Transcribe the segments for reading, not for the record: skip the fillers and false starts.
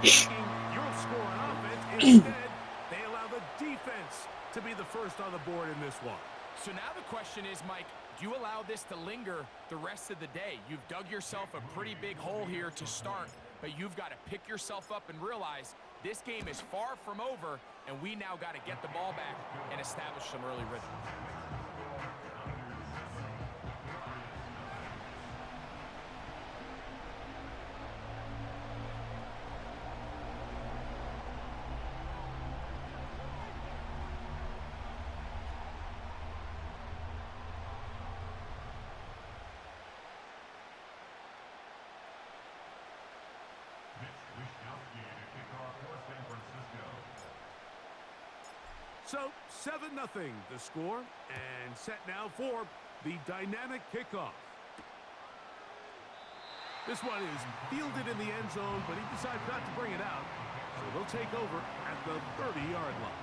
thinking you'll score on offense. Instead, they allow the defense to be the first on the board in this one. So now the question is, Mike, do you allow this to linger the rest of the day? You've dug yourself a pretty big hole here to start, but you've got to pick yourself up and realize this game is far from over, and we now got to get the ball back and establish some early rhythm. So, 7-0 the score, and set now for the dynamic kickoff. This one is fielded in the end zone, but he decides not to bring it out, so they'll take over at the 30-yard line.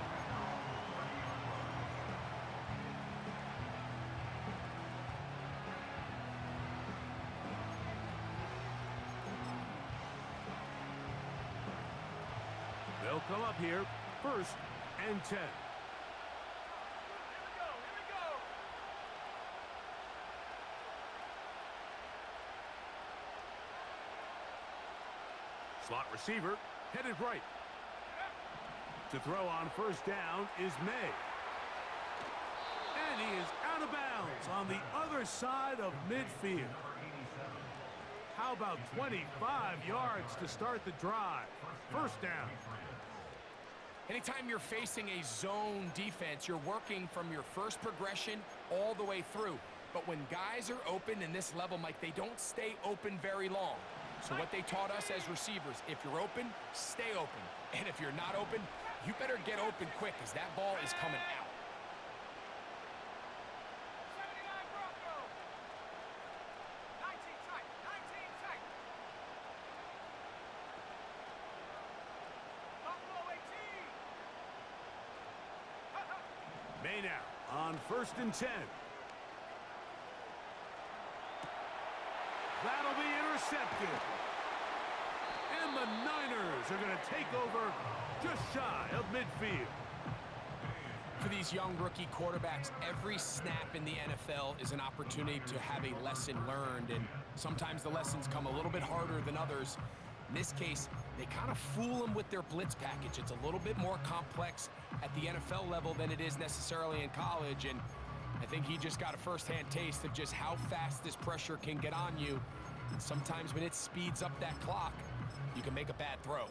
They'll come up here, 1st and 10. Slot receiver, headed right. To throw on 1st down is May. And he is out of bounds on the other side of midfield. How about 25 yards to start the drive? 1st down. Anytime you're facing a zone defense, you're working from your first progression all the way through. But when guys are open in this level, Mike, they don't stay open very long. So what they taught us as receivers, if you're open, stay open. And if you're not open, you better get open quick because that ball is coming out. May now on 1st and 10. That'll be intercepted. And the Niners are going to take over just shy of midfield. For these young rookie quarterbacks, every snap in the NFL is an opportunity to have a lesson learned, and sometimes the lessons come a little bit harder than others. In this case, they kind of fool them with their blitz package. It's a little bit more complex at the NFL level than it is necessarily in college, and I think he just got a first-hand taste of just how fast this pressure can get on you. And sometimes when it speeds up that clock, you can make a bad throw.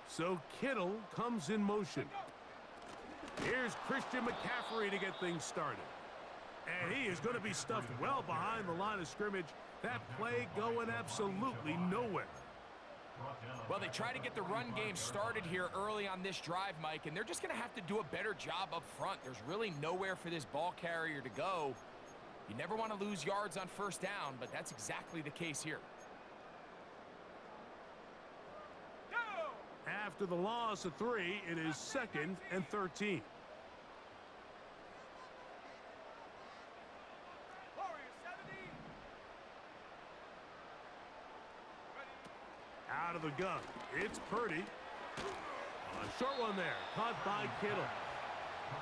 So Kittle comes in motion. Here's Christian McCaffrey to get things started. And he is going to be stuffed well behind the line of scrimmage. That play going absolutely nowhere. Well, they try to get the run game started here early on this drive, Mike, and they're just going to have to do a better job up front. There's really nowhere for this ball carrier to go. You never want to lose yards on 1st down, but that's exactly the case here. After the loss of 3, it is 2nd and 13. Out of the gun, it's Purdy. A short one there, caught by Kittle.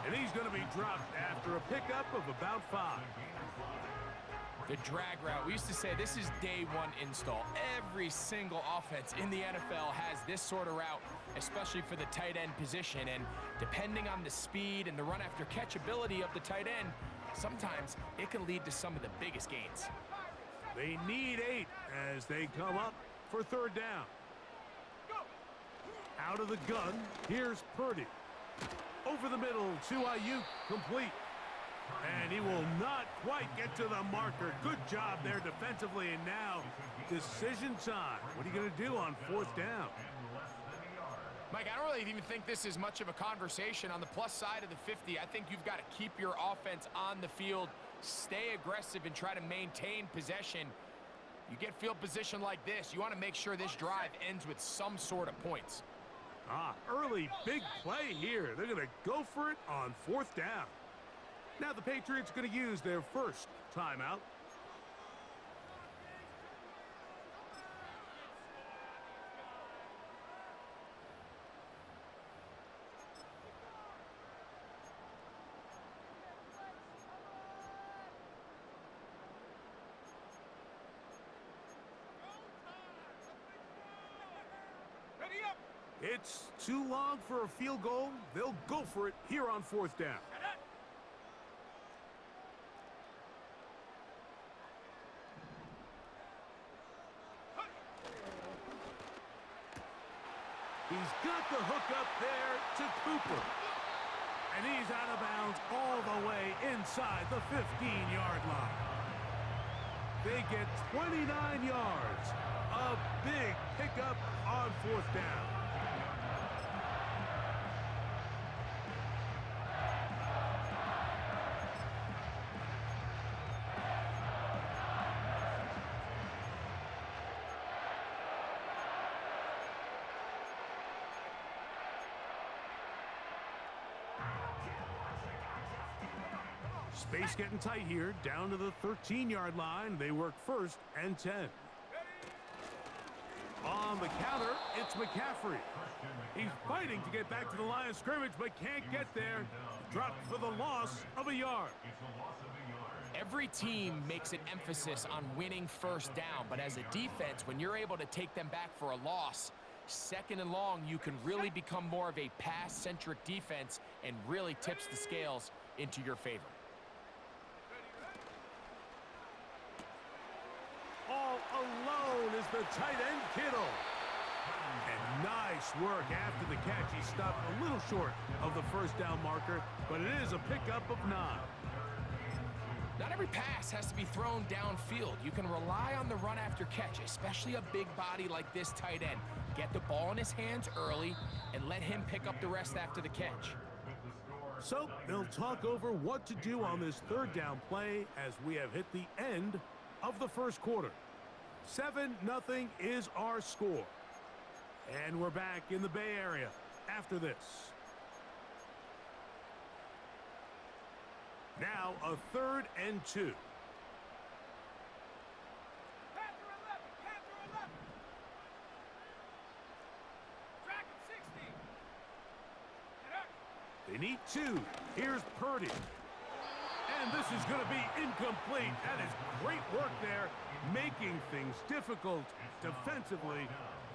And he's going to be dropped after a pickup of about 5. The drag route. We used to say this is day one install. Every single offense in the NFL has this sort of route, especially for the tight end position. And depending on the speed and the run after catch ability of the tight end, sometimes it can lead to some of the biggest gains. They need 8 as they come up for 3rd down. Out of the gun, here's Purdy. Over the middle to Ayuk, complete. And he will not quite get to the marker. Good job there defensively, and now decision time. What are you going to do on 4th down? Mike, I don't really even think this is much of a conversation. On the plus side of the 50, I think you've got to keep your offense on the field, stay aggressive, and try to maintain possession. You get field position like this, you want to make sure this drive ends with some sort of points. Early big play here. They're going to go for it on 4th down. Now the Patriots going to use their first timeout. It's too long for a field goal. They'll go for it here on fourth down. He's got the hook up there to Cooper. And he's out of bounds all the way inside the 15-yard line. They get 29 yards. A big pickup on fourth down. Space getting tight here, down to the 13-yard line. They work first and 10. On the counter, it's McCaffrey. He's fighting to get back to the line of scrimmage, but can't get there. Dropped for the loss of a yard. Every team makes an emphasis on winning first down, but as a defense, when you're able to take them back for a loss, second and long, you can really become more of a pass-centric defense and really tips the scales into your favor. All alone is the tight end, Kittle. And nice work after the catch. He stopped a little short of the first down marker, but it is a pickup of 9. Not every pass has to be thrown downfield. You can rely on the run after catch, especially a big body like this tight end. Get the ball in his hands early and let him pick up the rest after the catch. So they'll talk over what to do on this third down play as we have hit the end of the first quarter. 7-0 is our score. And we're back in the Bay Area after this. Now a 3rd and 2. They need 2. Here's Purdy. And this is going to be incomplete. That is great work there, making things difficult defensively.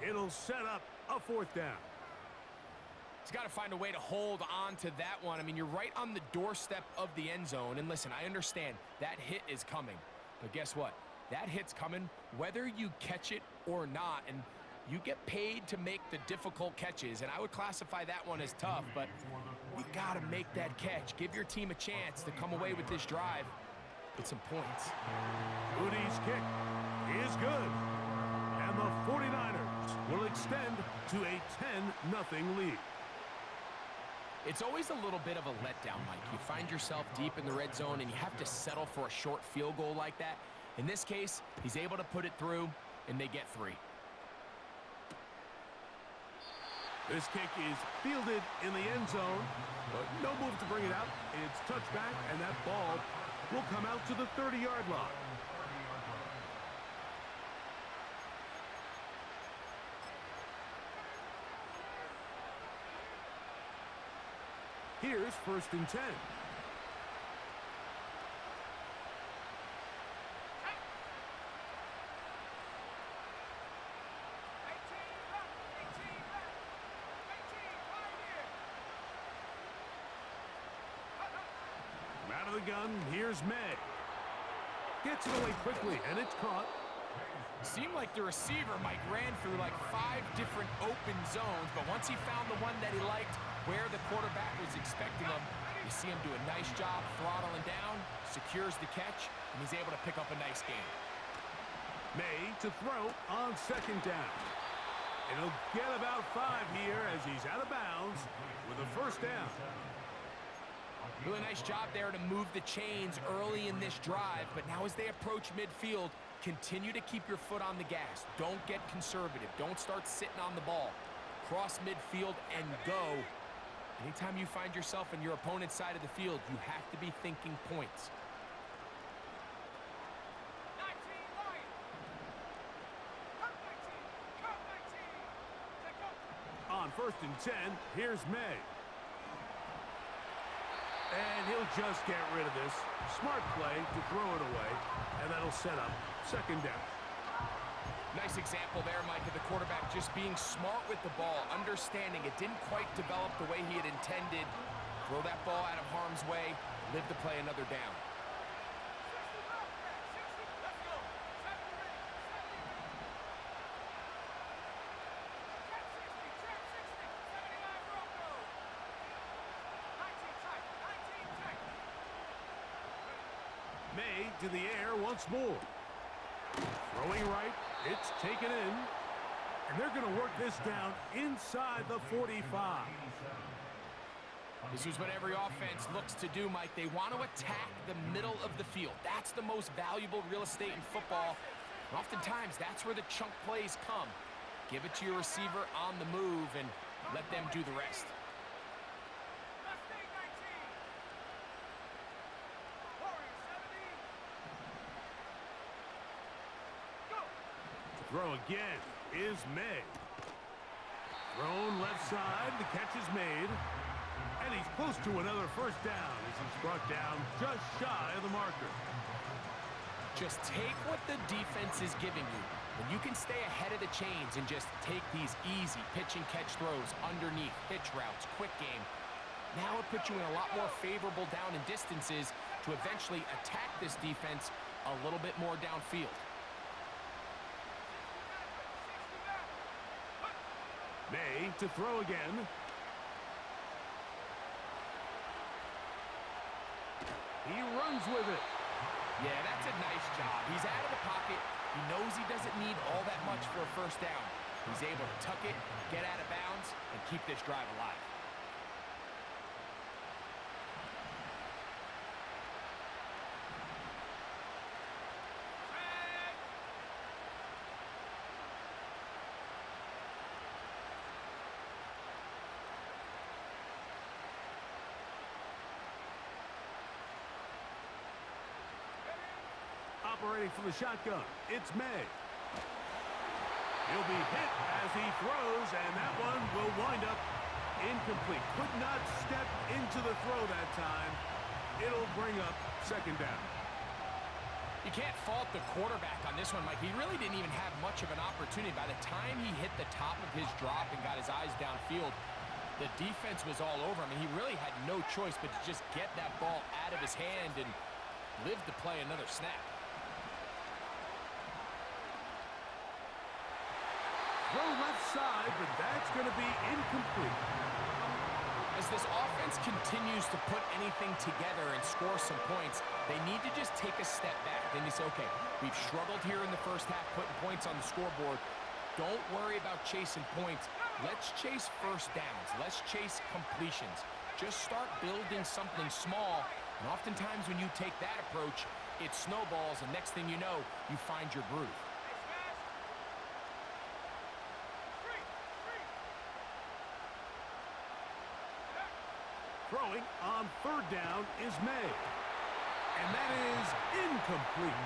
It'll set up a 4th down. He's got to find a way to hold on to that one. I mean, you're right on the doorstep of the end zone. And listen, I understand that hit is coming. But guess what? That hit's coming whether you catch it or not. And you get paid to make the difficult catches. And I would classify that one as tough. But you got to make that catch. Give your team a chance to come away with this drive with some points. Moody's kick is good. And the 49ers will extend to a 10-0 lead. It's always a little bit of a letdown, Mike. You find yourself deep in the red zone and you have to settle for a short field goal like that. In this case, he's able to put it through and they get 3. This kick is fielded in the end zone, but no move to bring it out. It's touchback, and that ball will come out to the 30-yard line. Here's 1st and 10. Out of the gun, here's May. Gets it away quickly, and it's caught. Seemed like the receiver, Mike, ran through like 5 different open zones, but once he found the one that he liked, where the quarterback was expecting him, you see him do a nice job throttling down, secures the catch, and he's able to pick up a nice gain. May to throw on 2nd down. And he'll get about 5 here as he's out of bounds with a 1st down. Really nice job there to move the chains early in this drive, but now as they approach midfield, continue to keep your foot on the gas. Don't get conservative. Don't start sitting on the ball. Cross midfield and go, Anytime you find yourself on your opponent's side of the field, you have to be thinking points. On 1st and 10, here's May. And he'll just get rid of this. Smart play to throw it away, and that'll set up 2nd down. Nice example there, Mike, of the quarterback just being smart with the ball, understanding it didn't quite develop the way he had intended. Throw that ball out of harm's way, live to play another down. May to the air once more. Throwing right, it's taken in. And they're going to work this down inside the 45. This is what every offense looks to do, Mike. They want to attack the middle of the field. That's the most valuable real estate in football. And oftentimes, that's where the chunk plays come. Give it to your receiver on the move and let them do the rest. Throw again is May. Thrown left side, the catch is made. And he's close to another 1st down as he's brought down just shy of the marker. Just take what the defense is giving you. When you can stay ahead of the chains and just take these easy pitch and catch throws underneath, hitch routes, quick game, now it puts you in a lot more favorable down and distances to eventually attack this defense a little bit more downfield. May to throw again. He runs with it. Yeah, that's a nice job. He's out of the pocket. He knows he doesn't need all that much for a 1st down. He's able to tuck it, get out of bounds, and keep this drive alive. Operating from the shotgun, it's May. He'll be hit as he throws, and that one will wind up incomplete. Could not step into the throw that time. It'll bring up 2nd down. You can't fault the quarterback on this one, Mike. He really didn't even have much of an opportunity. By the time he hit the top of his drop and got his eyes downfield, the defense was all over him. He really had no choice but to just get that ball out of his hand and live to play another snap. Throw left side, but that's going to be incomplete. As this offense continues to put anything together and score some points, they need to just take a step back. Then you say, okay, we've struggled here in the 1st half, putting points on the scoreboard. Don't worry about chasing points. Let's chase 1st downs. Let's chase completions. Just start building something small. And oftentimes when you take that approach, it snowballs, and next thing you know, you find your groove. Throwing on 3rd down is May. And that is incomplete.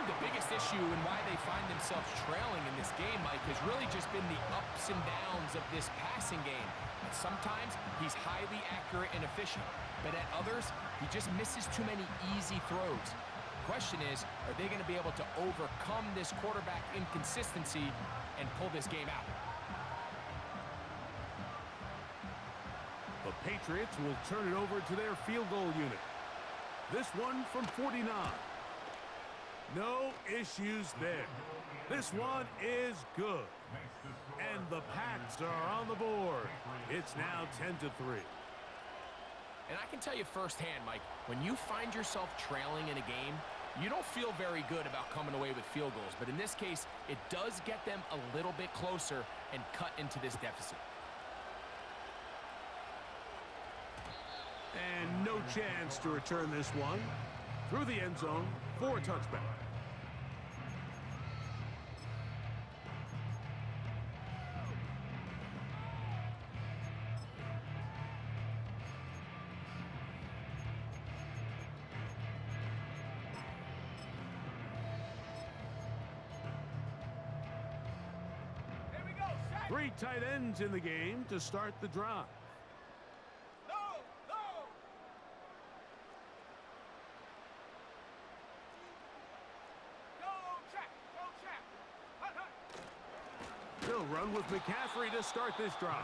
The biggest issue and why they find themselves trailing in this game, Mike, has really just been the ups and downs of this passing game. And sometimes he's highly accurate and efficient, but at others, he just misses too many easy throws. The question is, are they going to be able to overcome this quarterback inconsistency and pull this game out? The Patriots will turn it over to their field goal unit. This one from 49. No issues there. This one is good. And the Pats are on the board. It's now 10-3. And I can tell you firsthand, Mike, when you find yourself trailing in a game, you don't feel very good about coming away with field goals. But in this case, it does get them a little bit closer and cut into this deficit. And no chance to return this one through the end zone for a touchback. Three tight ends in the game to start the drive. They'll run with McCaffrey to start this drive.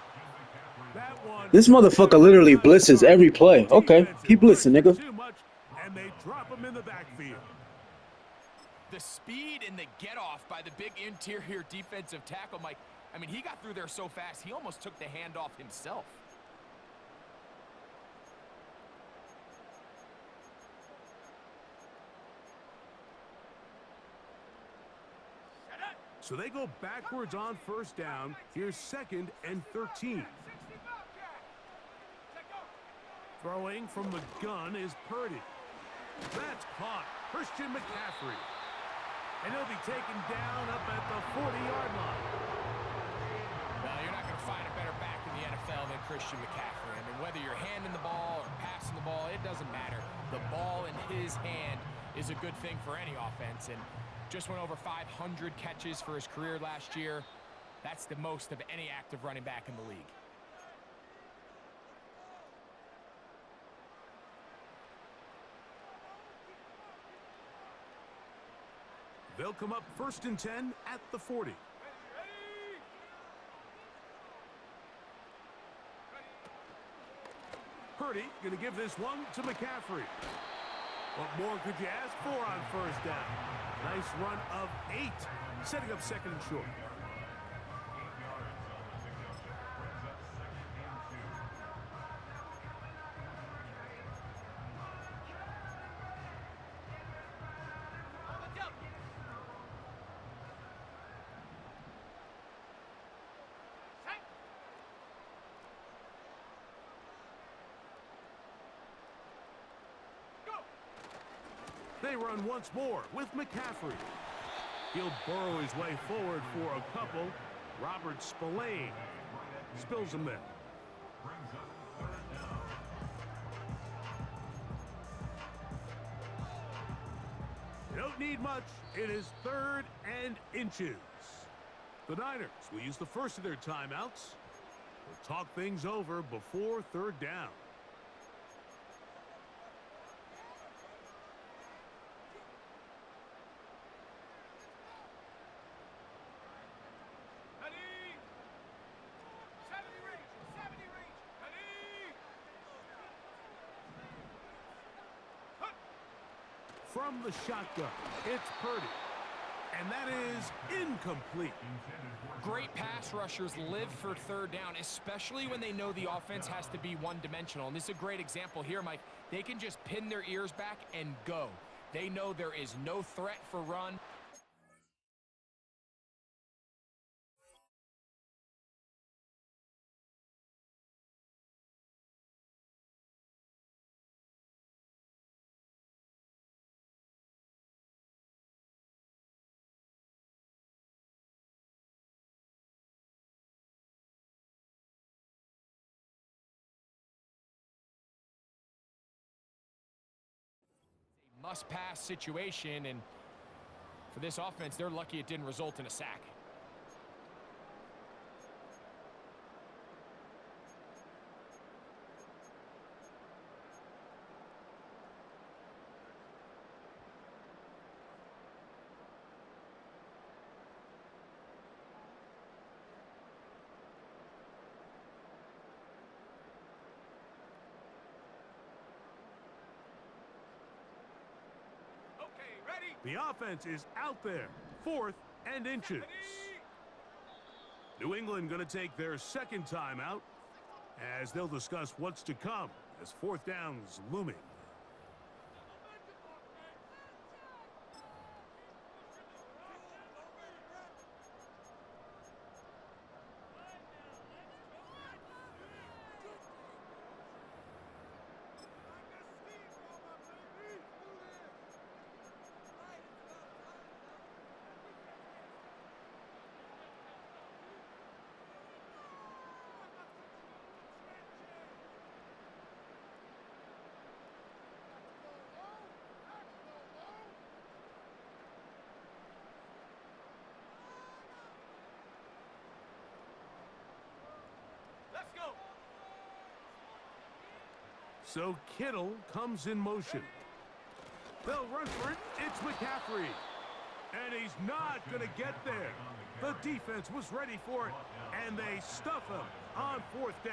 That one. This motherfucker literally blitzes every play. Okay, keep blitzing, nigga. Too much, and they drop him in the backfield. The speed and the get-off by the big interior defensive tackle, Mike. I mean, he got through there so fast, he almost took the handoff himself. So they go backwards on first down. Here's 2nd and 13. Throwing from the gun is Purdy. That's caught. Christian McCaffrey. And he'll be taken down up at the 40-yard line. Well, you're not going to find a better back in the NFL than Christian McCaffrey. I mean, whether you're handing the ball or passing the ball, it doesn't matter. The ball in his hand is a good thing for any offense. And just went over 500 catches for his career last year. That's the most of any active running back in the league. They'll come up 1st and 10 at the 40. Purdy going to give this one to McCaffrey. What more could you ask for on first down? Nice run of 8, setting up 2nd and short. They run once more with McCaffrey. He'll burrow his way forward for a couple. Robert Spillane spills him there. You don't need much. It is 3rd and inches. The Niners will use the first of their timeouts. We'll talk things over before 3rd down. From the shotgun, it's Purdy. And that is incomplete. Great pass rushers live for 3rd down, especially when they know the offense has to be one-dimensional. And this is a great example here, Mike. They can just pin their ears back and go. They know there is no threat for run. Must-pass situation, and for this offense, they're lucky it didn't result in a sack. The offense is out there. 4th and inches. New England going to take their 2nd timeout as they'll discuss what's to come as 4th down's looming. So Kittle comes in motion. They'll run for it. It's McCaffrey. And he's not going to get there. The defense was ready for it, and they stuff him on fourth down.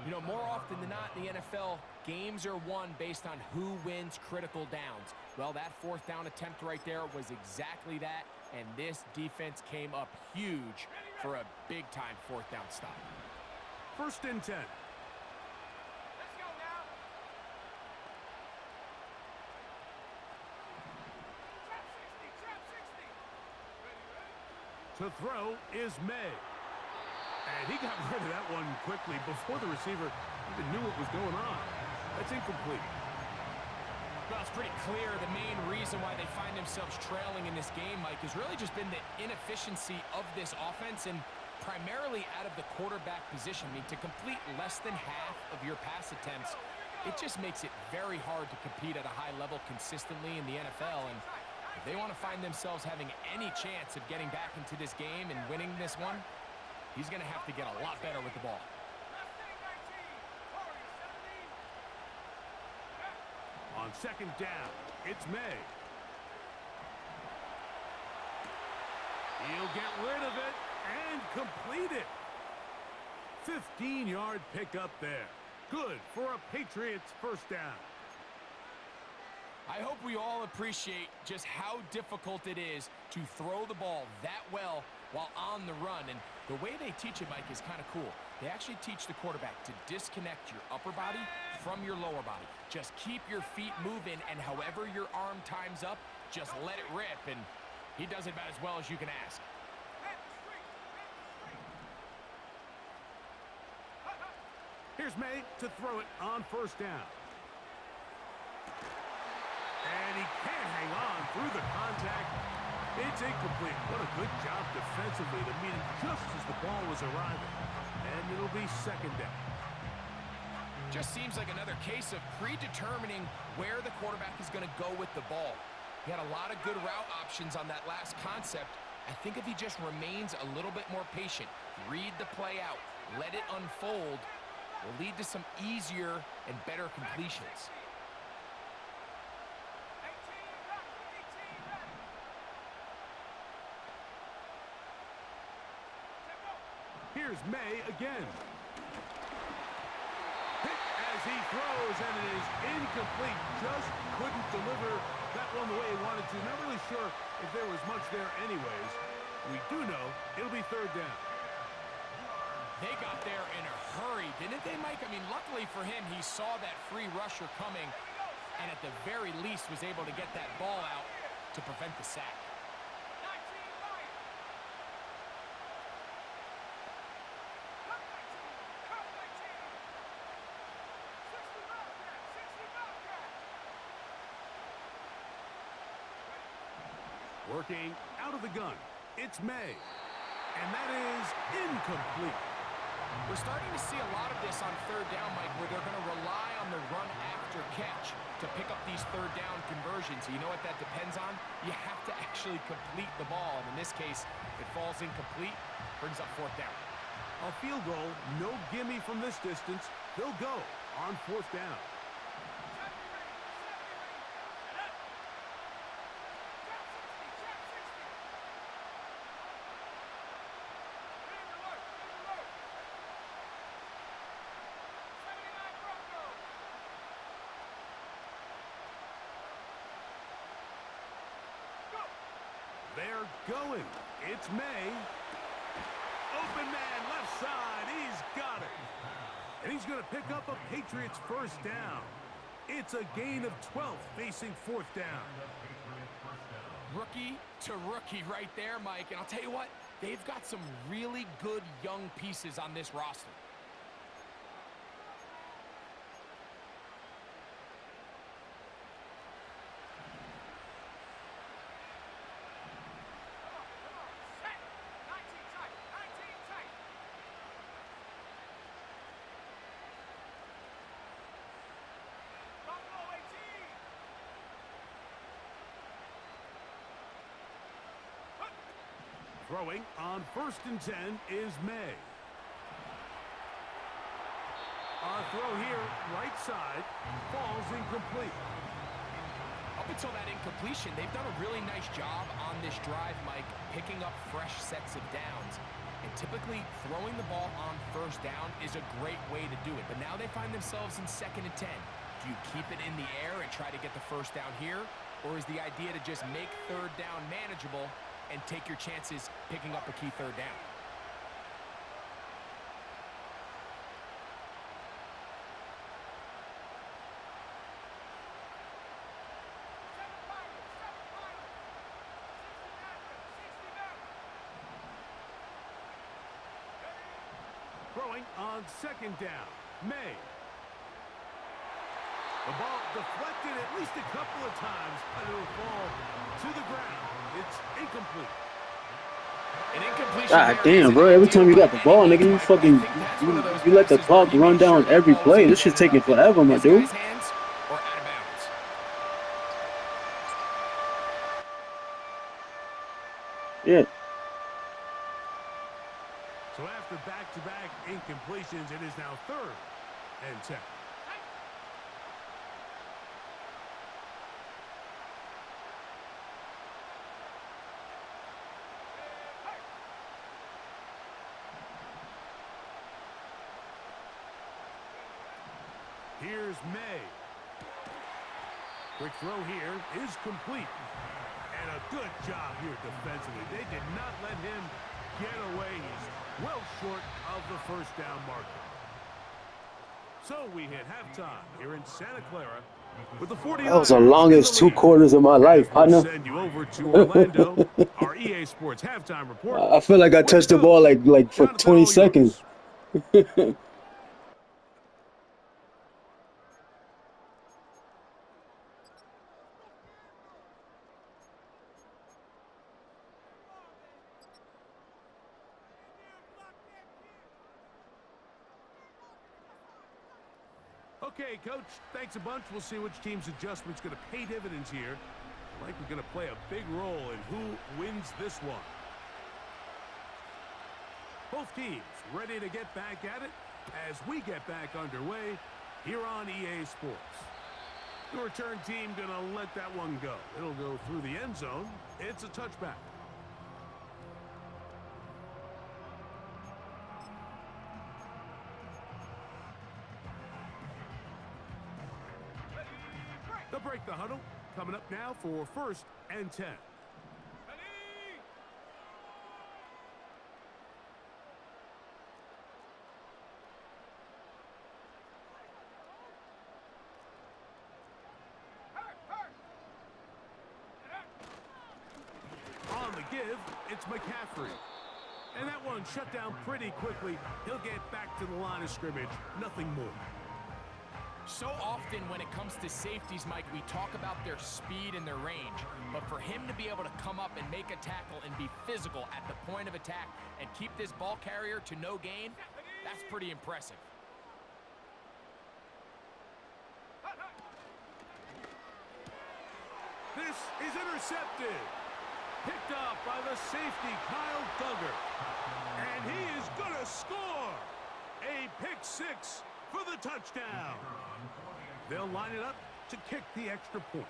You know, more often than not in the NFL, games are won based on who wins critical downs. Well, that fourth down attempt right there was exactly that, and this defense came up huge for a big-time fourth down stop. 1st and 10. To throw is May. And he got rid of that one quickly before the receiver even knew what was going on. That's incomplete. Well, it's pretty clear the main reason why they find themselves trailing in this game, Mike, has really just been the inefficiency of this offense and primarily out of the quarterback position. I mean, to complete less than half of your pass attempts, it just makes it very hard to compete at a high level consistently in the NFL. And if they want to find themselves having any chance of getting back into this game and winning this one, he's going to have to get a lot better with the ball. On 2nd down, it's May. He'll get rid of it and complete it. 15-yard pickup there. Good for a Patriots 1st down. I hope we all appreciate just how difficult it is to throw the ball that well while on the run. And the way they teach it, Mike, is kind of cool. They actually teach the quarterback to disconnect your upper body from your lower body. Just keep your feet moving, and however your arm times up, just let it rip. And he does it about as well as you can ask. Here's May to throw it on 1st down. And he can't hang on through the contact. It's incomplete. What a good job defensively to meet him just as the ball was arriving. And it'll be 2nd down. Just seems like another case of predetermining where the quarterback is going to go with the ball. He had a lot of good route options on that last concept. I think if he just remains a little bit more patient, read the play out, let it unfold, will lead to some easier and better completions. Here's May again. Hit as he throws, and it is incomplete. Just couldn't deliver that one the way he wanted to. Not really sure if there was much there anyways. We do know it'll be 3rd down. They got there in a hurry, didn't they, Mike? I mean, luckily for him, he saw that free rusher coming, and at the very least was able to get that ball out to prevent the sack. Working out of the gun, it's May. And that is incomplete. We're starting to see a lot of this on 3rd down, Mike, where they're going to rely on the run after catch to pick up these 3rd down conversions. You know what that depends on? You have to actually complete the ball. And in this case, it falls incomplete, brings up 4th down. A field goal, no gimme from this distance. They'll go on 4th down. They're going. It's May. Open man, left side. He's got it. And he's going to pick up a Patriots 1st down. It's a gain of 12 facing 4th down. Rookie to rookie right there, Mike. And I'll tell you what, they've got some really good young pieces on this roster. Throwing on 1st and 10 is May. Throw here, right side, falls incomplete. Up until that incompletion, they've done a really nice job on this drive, Mike, picking up fresh sets of downs. And typically, throwing the ball on first down is a great way to do it. But now they find themselves in 2nd and 10. Do you keep it in the air and try to get the first down here? Or is the idea to just make 3rd down manageable and take your chances picking up a key 3rd down? Throwing on 2nd down. May. The ball deflected at least a couple of times, and it'll fall to the ground. It's incomplete. An incompletion. God damn, bro. Every time you got the ball, nigga, you fucking you let the clock run down every play. This shit's taking forever, my dude. Yeah. So after back-to-back incompletions, it is now 3rd and 10. Here's May. Quick throw here is complete. And a good job here defensively. They did not let him get away. He's well short of the first down marker. So we hit halftime here in Santa Clara with the 49ers. That was the longest 2 quarters of my life, partner. Send you over to Orlando. Our EA Sports halftime report. I feel like I touched the ball like for 20 seconds. Okay, Coach, thanks a bunch. We'll see which team's adjustment's going to pay dividends here. I like we're going to play a big role in who wins this one. Both teams ready to get back at it as we get back underway here on EA Sports. The return team going to let that one go. It'll go through the end zone. It's a touchback. They'll break the huddle. Coming up now for 1st and 10. On the give, it's McCaffrey. And that one shut down pretty quickly. He'll get back to the line of scrimmage. Nothing more. So often when it comes to safeties, Mike, we talk about their speed and their range. But for him to be able to come up and make a tackle and be physical at the point of attack and keep this ball carrier to no gain, that's pretty impressive. This is intercepted. Picked up by the safety, Kyle Duggar. And he is going to score. A pick 6 for the touchdown. They'll line it up to kick the extra point.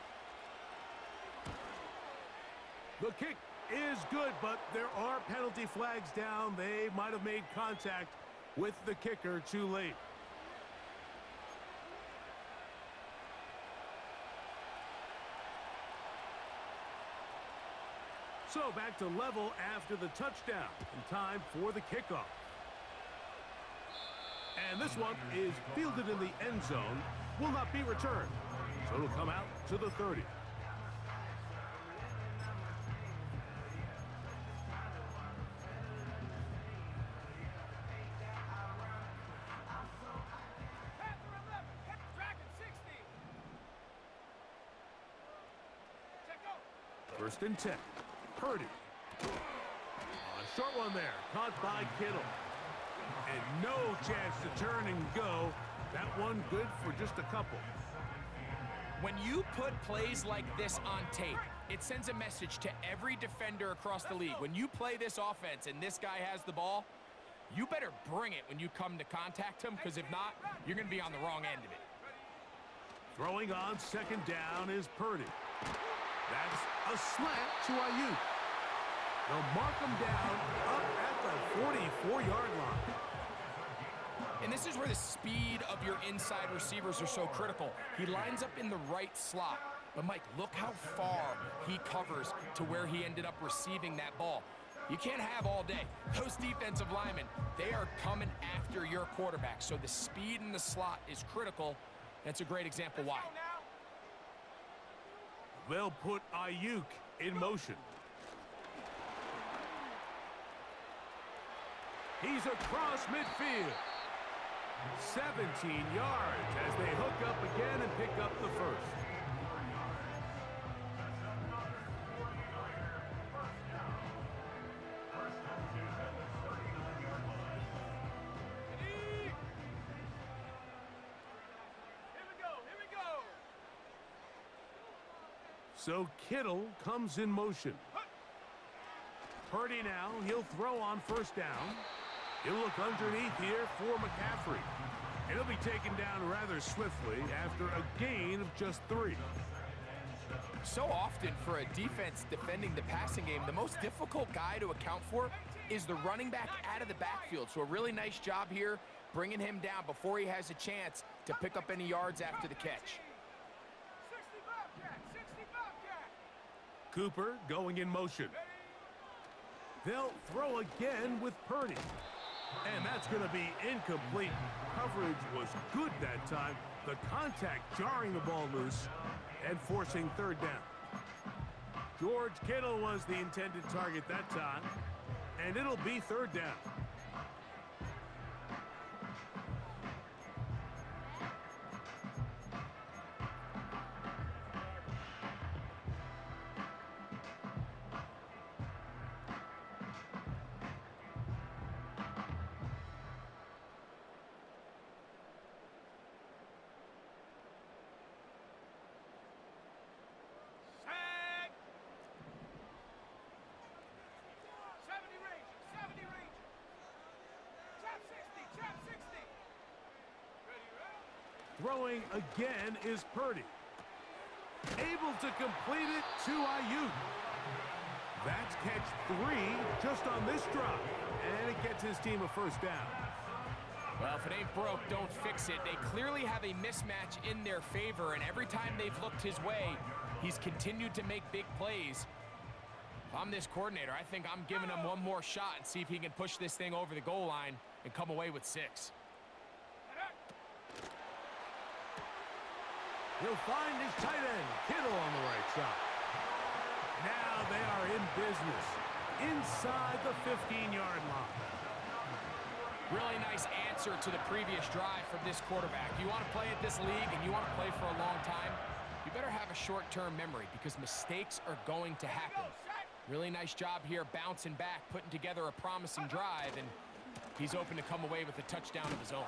The kick is good, but there are penalty flags down. They might have made contact with the kicker too late. So back to level after the touchdown and time for the kickoff. And this one is fielded in the end zone, will not be returned. So it'll come out to the 30. First and 10. Purdy. Short one there. Caught by Kittle. And no chance to turn and go. That one good for just a couple. When you put plays like this on tape, it sends a message to every defender across the league. When you play this offense and this guy has the ball, you better bring it when you come to contact him, because if not, you're going to be on the wrong end of it. Throwing on second down is Purdy. That's a slant to Ayuk. They'll mark him down up at the 44-yard line. And this is where the speed of your inside receivers are so critical. He lines up in the right slot. But, Mike, look how far he covers to where he ended up receiving that ball. You can't have all day. Those defensive linemen, they are coming after your quarterback. So the speed in the slot is critical. That's a great example why. They'll put Ayuk in motion. He's across midfield. 17 yards as they hook up again and pick up the first. So Kittle comes in motion. Purdy now, he'll throw on first down. He'll look underneath here for McCaffrey. He'll be taken down rather swiftly after a gain of just 3. So often for a defense defending the passing game, the most difficult guy to account for is the running back out of the backfield. So a really nice job here bringing him down before he has a chance to pick up any yards after the catch. Cooper going in motion. They'll throw again with Purdy. And that's going to be incomplete. Coverage was good that time. The contact jarring the ball loose and forcing third down. George Kittle was the intended target that time. And it'll be third down. Throwing again is Purdy. Able to complete it to Ayuk. That's catch 3 just on this drop. And it gets his team a first down. Well, if it ain't broke, don't fix it. They clearly have a mismatch in their favor, and every time they've looked his way, he's continued to make big plays. If I'm this coordinator, I think I'm giving him one more shot and see if he can push this thing over the goal line and come away with 6. He'll find his tight end, Kittle, on the right side. Now they are in business inside the 15-yard line. Really nice answer to the previous drive from this quarterback. You want to play at this league and you want to play for a long time, you better have a short-term memory because mistakes are going to happen. Really nice job here bouncing back, putting together a promising drive, and he's open to come away with a touchdown of his own.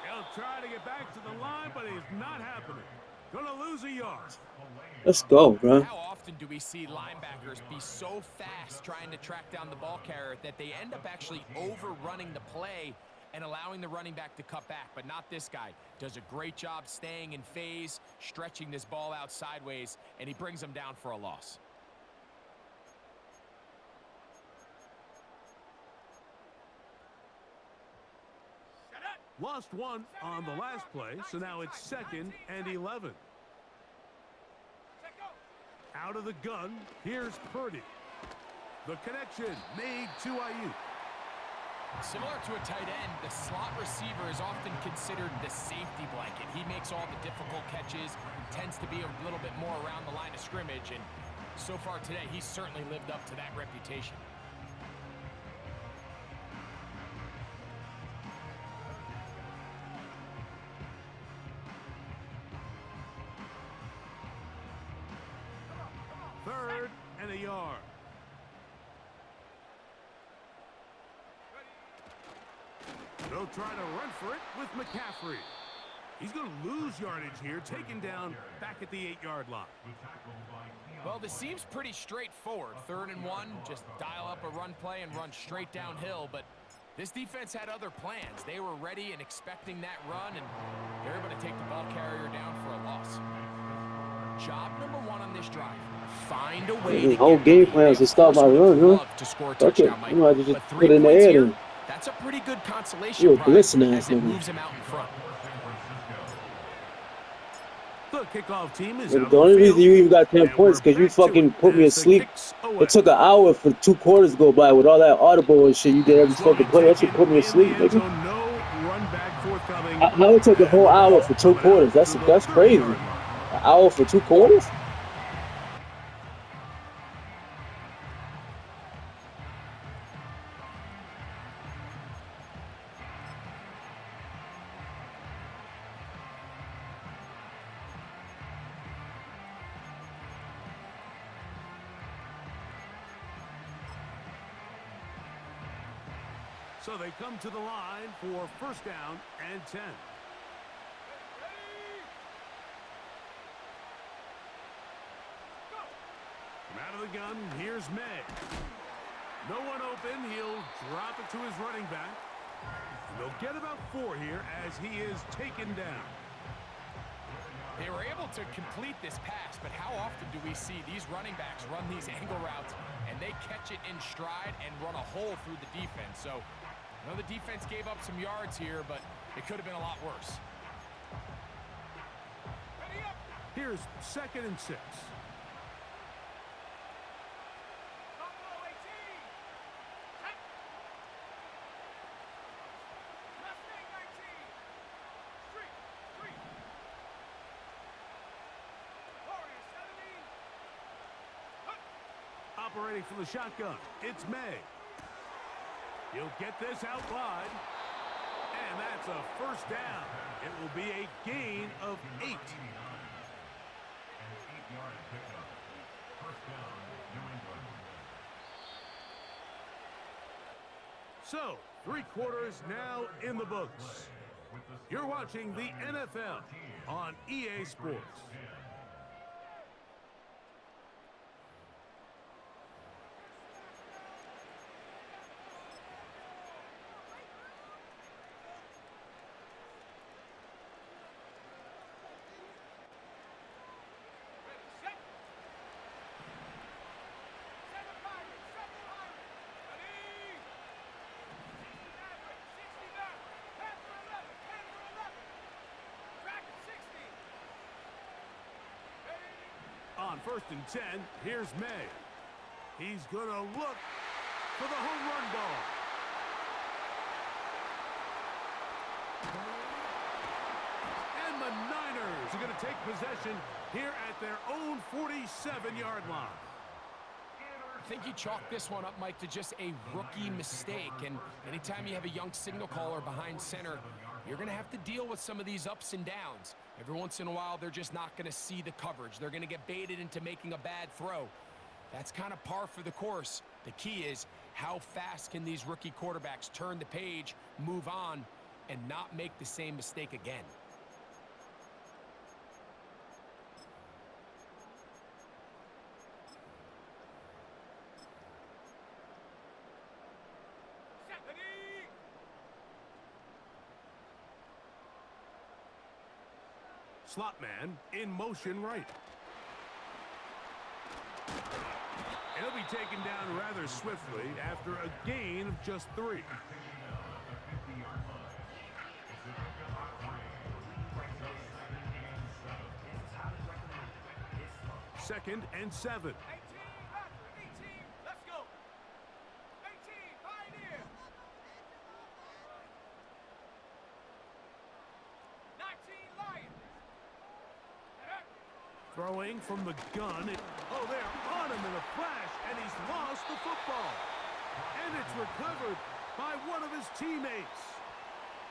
He'll try to get back to the line, but it's not happening. Gonna lose a yard. Let's go, bro. How often do we see linebackers be so fast trying to track down the ball carrier that they end up actually overrunning the play and allowing the running back to cut back? But not this guy. Does a great job staying in phase, stretching this ball out sideways, and he brings him down for a loss. Lost one on the last play, so now it's 2nd and 11. Out of the gun, here's Purdy. The connection made to Ayuk. Similar to a tight end, the slot receiver is often considered the safety blanket. He makes all the difficult catches, tends to be a little bit more around the line of scrimmage, and so far today, he's certainly lived up to that reputation. Third and a yard. They'll try to run for it with McCaffrey. He's going to lose yardage here, taken down back at the 8-yard line. Well, this seems pretty straightforward. 3rd and 1, just dial up a run play and run straight downhill, but This defense had other plans. They were ready and expecting that run, and they're able to take the ball carrier down for a loss. Job number one on this drive. Find a way This to whole get the game lead. plan is They, to of stop course, my would have run, huh? loved to score a Fuck it. touchdown, Mike. You know, I just But put 3 it in the points air here, then. that's a pretty good You consolation a prize glistening as ass it nigga. moves them out in front. The kickoff team is Nigga, out the on the only reason field, you even got 10 and points we're because you back to it fucking put me as the asleep. kicks It away. took an hour for 2 quarters to go by with all that audible and shit you did every It's going fucking to play. That take shit it put me in the asleep, end nigga. zone. No run back forthcoming. How it took a And whole the hour ball for 2 coming quarters? out to the That's crazy. 30-yard An line. hour for 2 quarters? So they come to the line for first down and 10. From out of the gun, here's May. No one open. He'll drop it to his running back. And they'll get about 4 here as he is taken down. They were able to complete this pass, but how often do we see these running backs run these angle routes and they catch it in stride and run a hole through the defense? So I know the defense gave up some yards here, but it could have been a lot worse. Here's 2nd and 6. Operating from the shotgun, it's May. He'll get this out wide. And that's a first down. It will be a gain of 8. An 8-yard pickup. First down, New England. So, 3 quarters now in the books. You're watching the NFL on EA Sports. On 1st and 10, here's May. He's going to look for the home run ball. And the Niners are going to take possession here at their own 47-yard line. I think you chalk this one up, Mike, to just a rookie mistake. And anytime you have a young signal caller behind center, you're going to have to deal with some of these ups and downs. Every once in a while, they're just not going to see the coverage. They're going to get baited into making a bad throw. That's kind of par for the course. The key is how fast can these rookie quarterbacks turn the page, move on, and not make the same mistake again. Slot man in motion right. And he'll be taken down rather swiftly after a gain of just 3. 2nd and 7. Throwing from the gun. Oh, they're on him in a flash, and he's lost the football. And it's recovered by one of his teammates.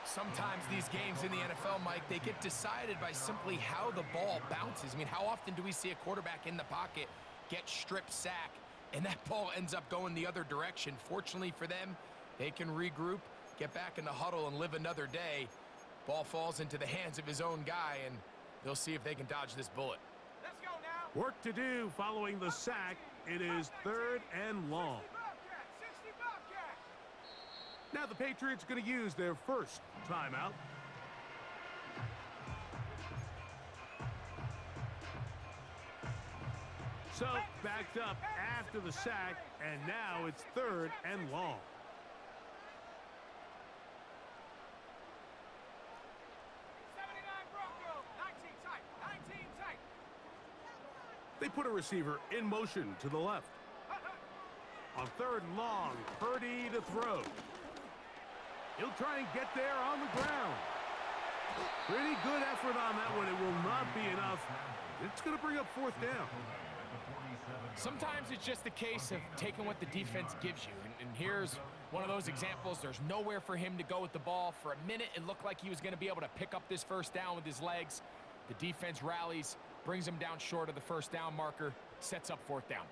Sometimes these games in the NFL, Mike, they get decided by simply how the ball bounces. I mean, how often do we see a quarterback in the pocket get strip sack, and that ball ends up going the other direction? Fortunately for them, they can regroup, get back in the huddle, and live another day. Ball falls into the hands of his own guy, and they'll see if they can dodge this bullet. Work to do following the sack. It is 3rd and long. Now the Patriots going to use their first timeout. So, backed up after the sack, and now it's 3rd and long. They put a receiver in motion to the left. On 3rd and long, Purdy to throw. He'll try and get there on the ground. Pretty good effort on that one. It will not be enough. It's going to bring up 4th down. Sometimes it's just a case of taking what the defense gives you. And here's one of those examples. There's nowhere for him to go with the ball. For a minute, it looked like he was going to be able to pick up this 1st down with his legs. The defense rallies, brings him down short of the 1st down marker, sets up 4th down.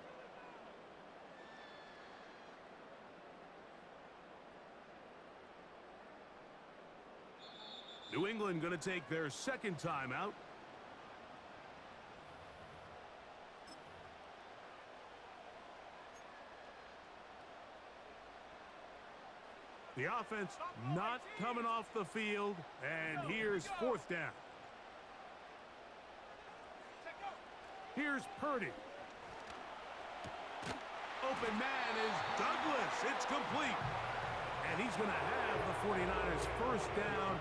New England going to take their 2nd timeout. The offense not coming off the field, and here's 4th down. Here's Purdy. Open man is Douglas. It's complete. And he's going to have the 49ers 1st down.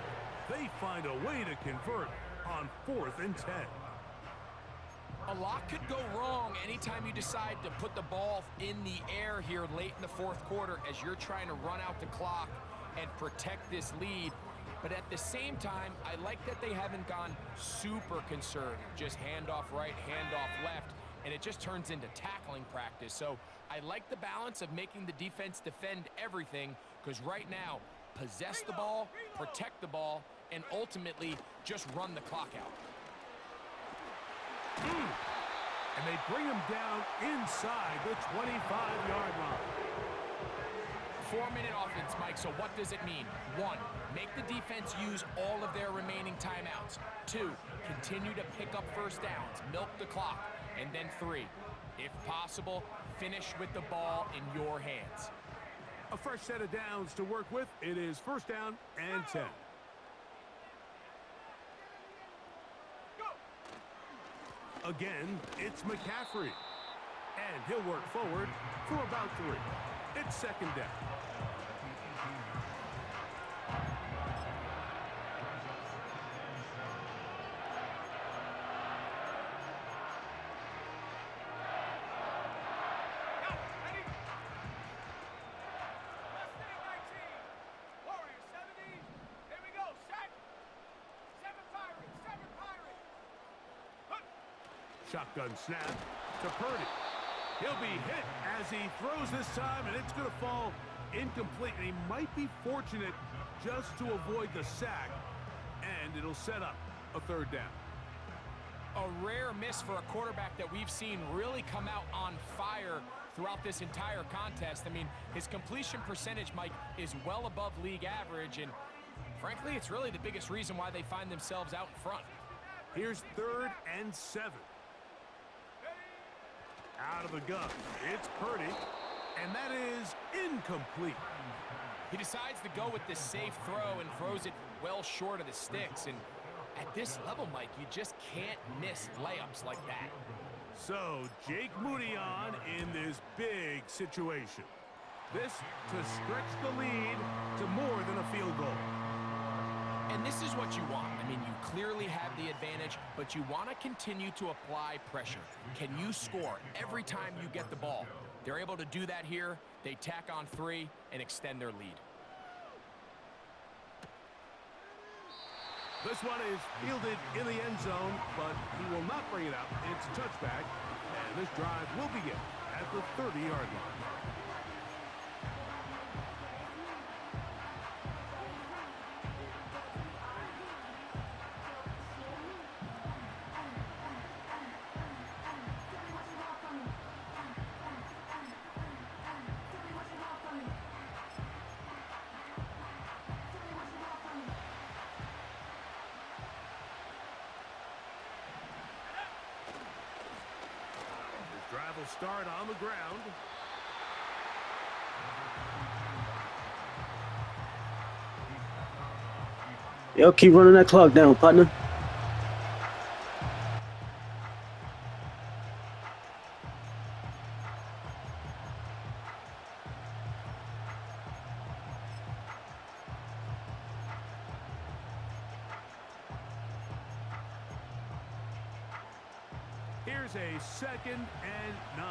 They find a way to convert on 4th and 10. A lot could go wrong anytime you decide to put the ball in the air here late in the 4th quarter as you're trying to run out the clock and protect this lead. But at the same time, I like that they haven't gone super conservative. Just handoff right, handoff left, and it just turns into tackling practice. So I like the balance of making the defense defend everything, because right now, possess the ball, protect the ball, and ultimately just run the clock out. And they bring him down inside the 25-yard line. 4-minute offense, Mike, so what does it mean? 1, make the defense use all of their remaining timeouts. 2, continue to pick up 1st downs, milk the clock. And then 3, if possible, finish with the ball in your hands. A fresh set of downs to work with. It is 1st down and 10. Again, it's McCaffrey. And he'll work forward for about 3. It's 2nd down. Shotgun snap to Purdy. He'll be hit as he throws this time, and it's going to fall incomplete. And he might be fortunate just to avoid the sack, and it'll set up a 3rd down. A rare miss for a quarterback that we've seen really come out on fire throughout this entire contest. I mean, his completion percentage, Mike, is well above league average, and frankly, it's really the biggest reason why they find themselves out in front. Here's 3rd and 7. Out of the gun, it's Purdy, and that is incomplete. He decides to go with the safe throw and throws it well short of the sticks, and at this level, Mike, you just can't miss layups like that. So, Jake Moody on in this big situation. This to stretch the lead to more than a field goal. And this is what you want. I mean, you clearly have the advantage, but you want to continue to apply pressure. Can you score every time you get the ball? They're able to do that here. They tack on 3 and extend their lead. This one is fielded in the end zone, but he will not bring it out. It's touchback, and this drive will begin at the 30-yard line. Drive will start on the ground. Yo, keep running that clock down, partner. Here's a 2nd and 9.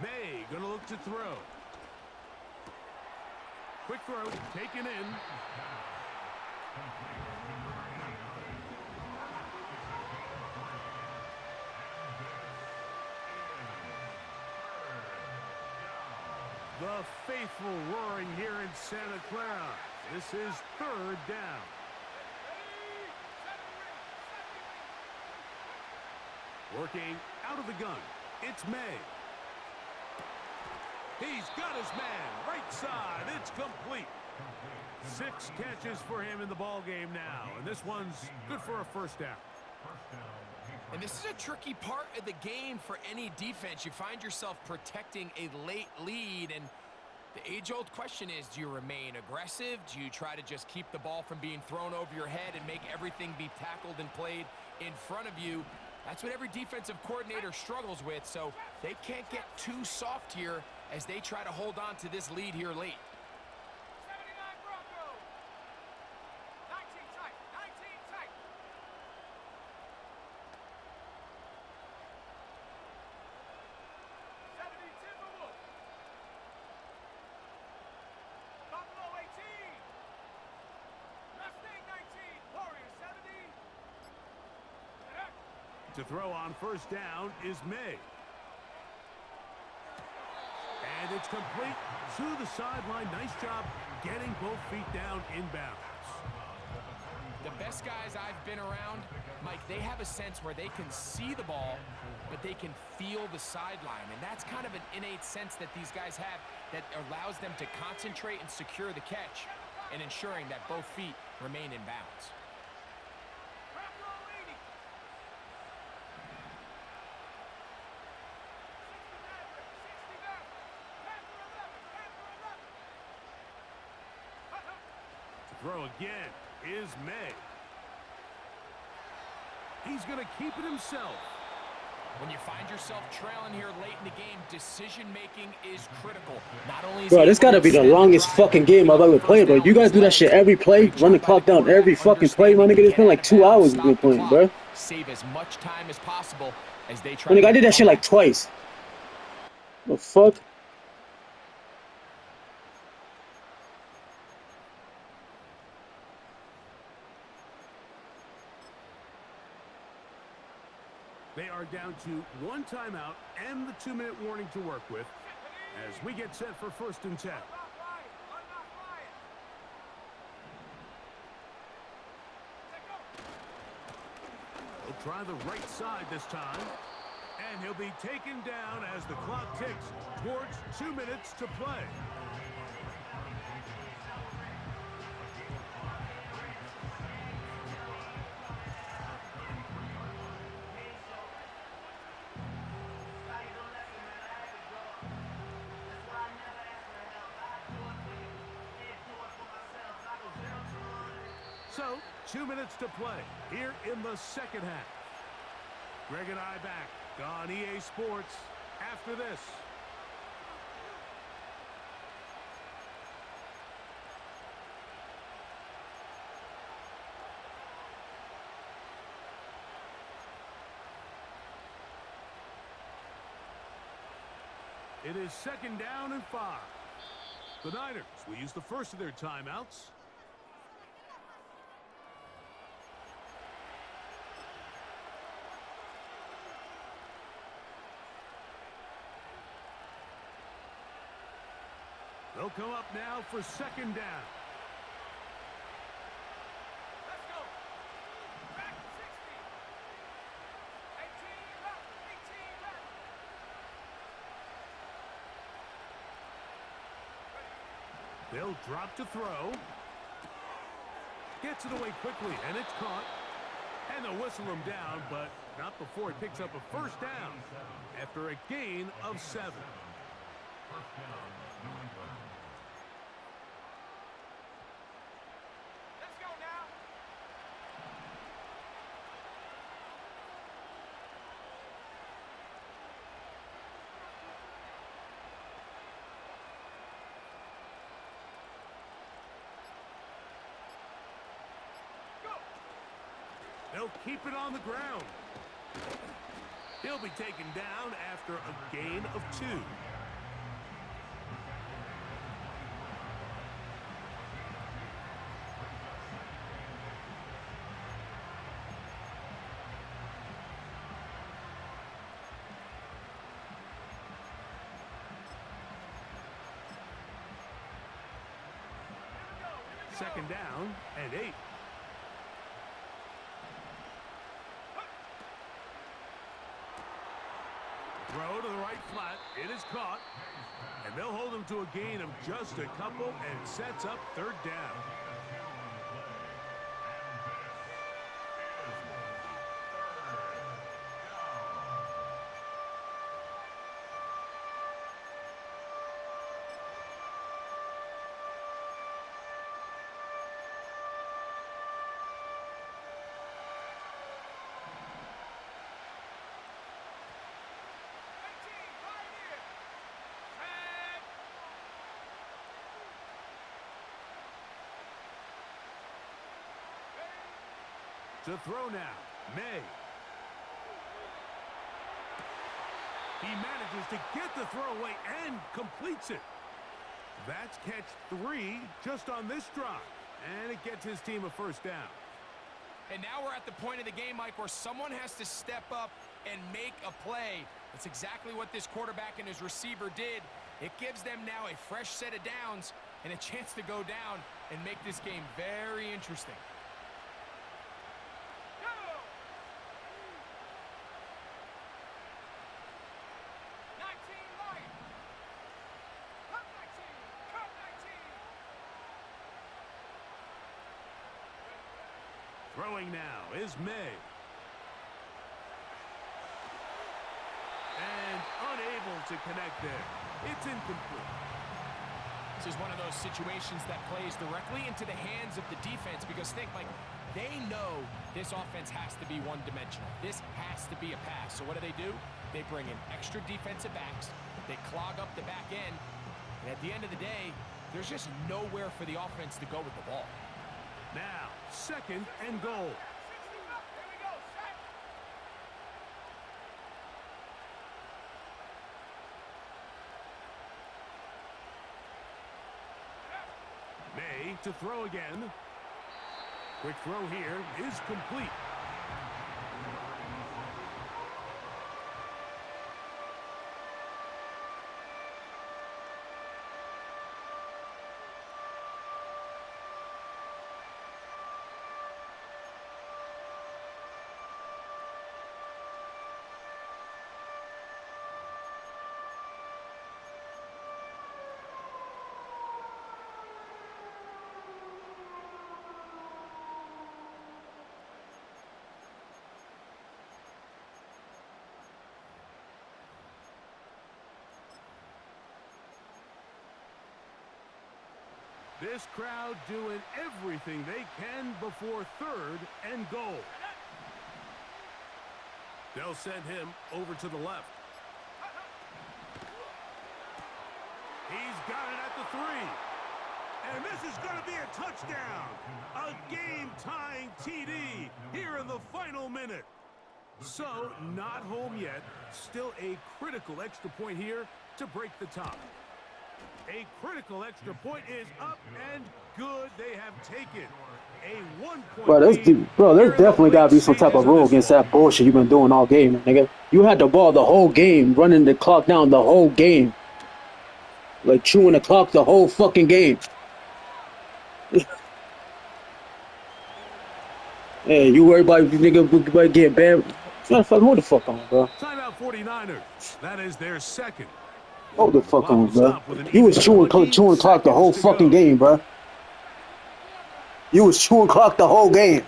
May gonna look to throw. Quick throw, taken in. The faithful roaring here in Santa Clara. This is 3rd down. Working out of the gun. It's May. He's got his man, right side, it's complete. 6 catches for him in the ball game now, and this one's good for a 1st down. And this is a tricky part of the game for any defense. You find yourself protecting a late lead, and the age-old question is, do you remain aggressive? Do you try to just keep the ball from being thrown over your head and make everything be tackled and played in front of you? That's what every defensive coordinator struggles with, so they can't get too soft here as they try to hold on to this lead here late. 79 Broncos. 19 tight. 19 tight. 70 Timberwolves. Buffalo 18. Mustang 19. Warriors 70. To throw on 1st down is May. And it's complete to the sideline. Nice job getting both feet down inbounds. The best guys I've been around, Mike, they have a sense where they can see the ball, but they can feel the sideline. And that's kind of an innate sense that these guys have that allows them to concentrate and secure the catch and ensuring that both feet remain in bounds. Throw again is May. He's going to keep it himself. When you find yourself trailing here late in the game, decision-making is critical. Not only is Bro, this gotta be the longest fucking game I've ever played, bro. You guys do that shit every play, run the clock down every fucking play, my nigga. It's been like 2 hours we've been playing, bro. Save as much time as possible as they try. My nigga, I did that shit like twice. The fuck? They are down to 1 timeout and the 2-minute warning to work with as we get set for 1st and 10. He'll try the right side this time, and he'll be taken down as the clock ticks towards 2 minutes to play. So, 2 minutes to play here in the 2nd half. Greg and I back on EA Sports after this. It is 2nd down and 5. The Niners will use the first of their timeouts. They'll come up now for 2nd down. They'll drop to throw. Gets it away quickly, and it's caught. And they'll whistle him down, but not before he picks up a first down after a gain of 7. First down, New England. Let's go now. They'll keep it on the ground. He'll be taken down after a gain of 2. Second down and 8. Throw to the right flat. It is caught. And they'll hold him to a gain of just a couple and sets up third down. To throw now, May. He manages to get the throw away and completes it. That's catch 3 just on this drive. And it gets his team a first down. And now we're at the point of the game, Mike, where someone has to step up and make a play. That's exactly what this quarterback and his receiver did. It gives them now a fresh set of downs and a chance to go down and make this game very interesting. Throwing now is May. And unable to connect there. It's incomplete. This is one of those situations that plays directly into the hands of the defense because think, like, they know this offense has to be one-dimensional. This has to be a pass. So what do? They bring in extra defensive backs. They clog up the back end. And at the end of the day, there's just nowhere for the offense to go with the ball. Now, second and goal. May to throw again. Quick throw here is complete. This crowd doing everything they can before third and goal. They'll send him over to the left. He's got it at the 3. And this is going to be a touchdown. A game-tying TD here in the final minute. So, not home yet. Still a critical extra point here to break the tie. A critical extra point is up and good. They have taken a 1-point Bro, there's definitely got to be some type of rule against that bullshit you've been doing all game, nigga. You had the ball the whole game, running the clock down the whole game. Like chewing the clock the whole fucking game. Hey, you worry about you nigga getting banned? Hold the fuck on, bro. Timeout 49ers. That is their second. Hold the fuck Clock on, will bro. stop with an You was even chewing 20 clock the whole seconds to fucking go. game, bro. You was chewing clock the whole game.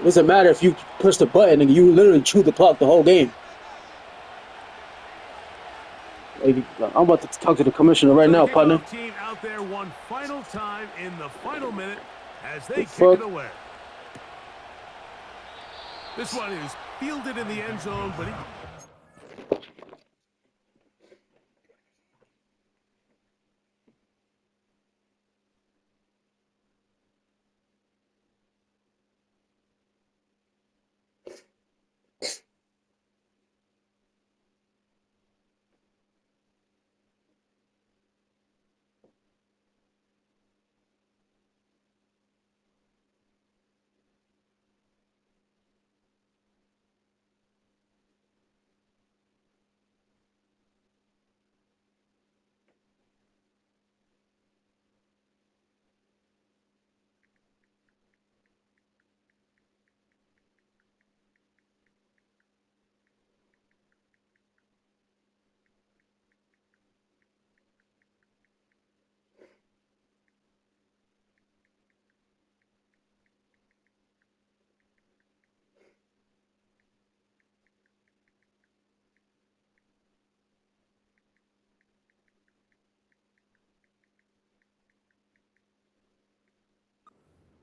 It doesn't matter if you push the button and you literally chew the clock the whole game. Like, I'm about to talk to the commissioner right So the now, partner. kickoff team out there one final time in the final minute as The they kick fuck? it away. This one is fielded in the end zone, but he...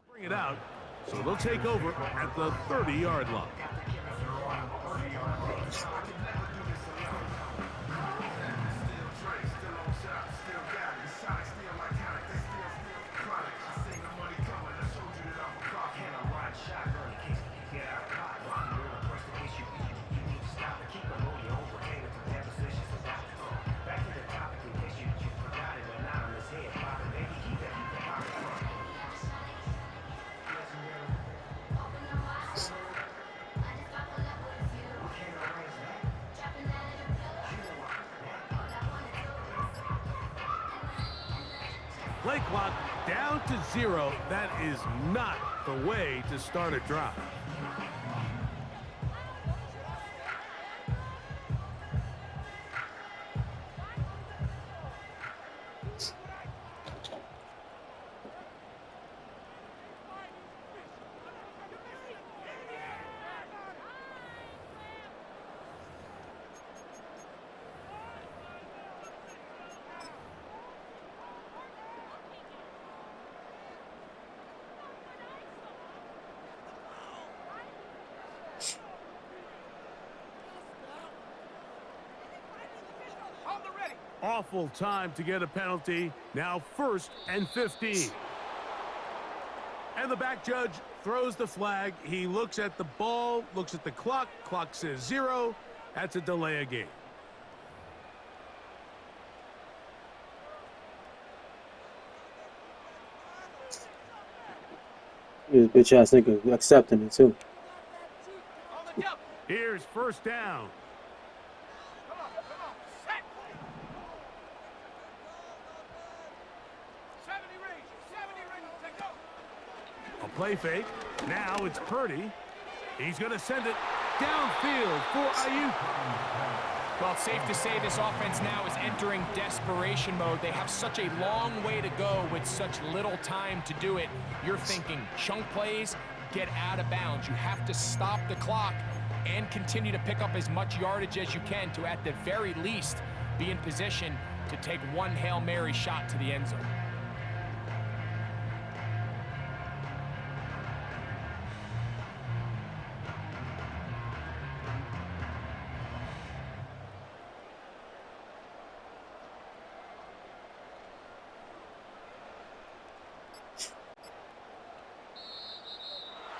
bring it out, so they'll take over at the 30-yard line. Play clock down to 0. That is not the way to start a drive. Awful time to get a penalty. Now 1st and 15. And the back judge throws the flag. He looks at the ball, looks at the clock. Clock says 0. That's a delay of game. This bitch ass nigga accepting it too. Here's 1st down. A play fake. Now it's Purdy. He's going to send it downfield for Ayuk. Well, it's safe to say this offense now is entering desperation mode. They have such a long way to go with such little time to do it. You're thinking chunk plays, get out of bounds. You have to stop the clock and continue to pick up as much yardage as you can to, at the very least, be in position to take one Hail Mary shot to the end zone.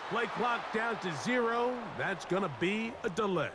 Play clock down to 0. That's going to be a delay.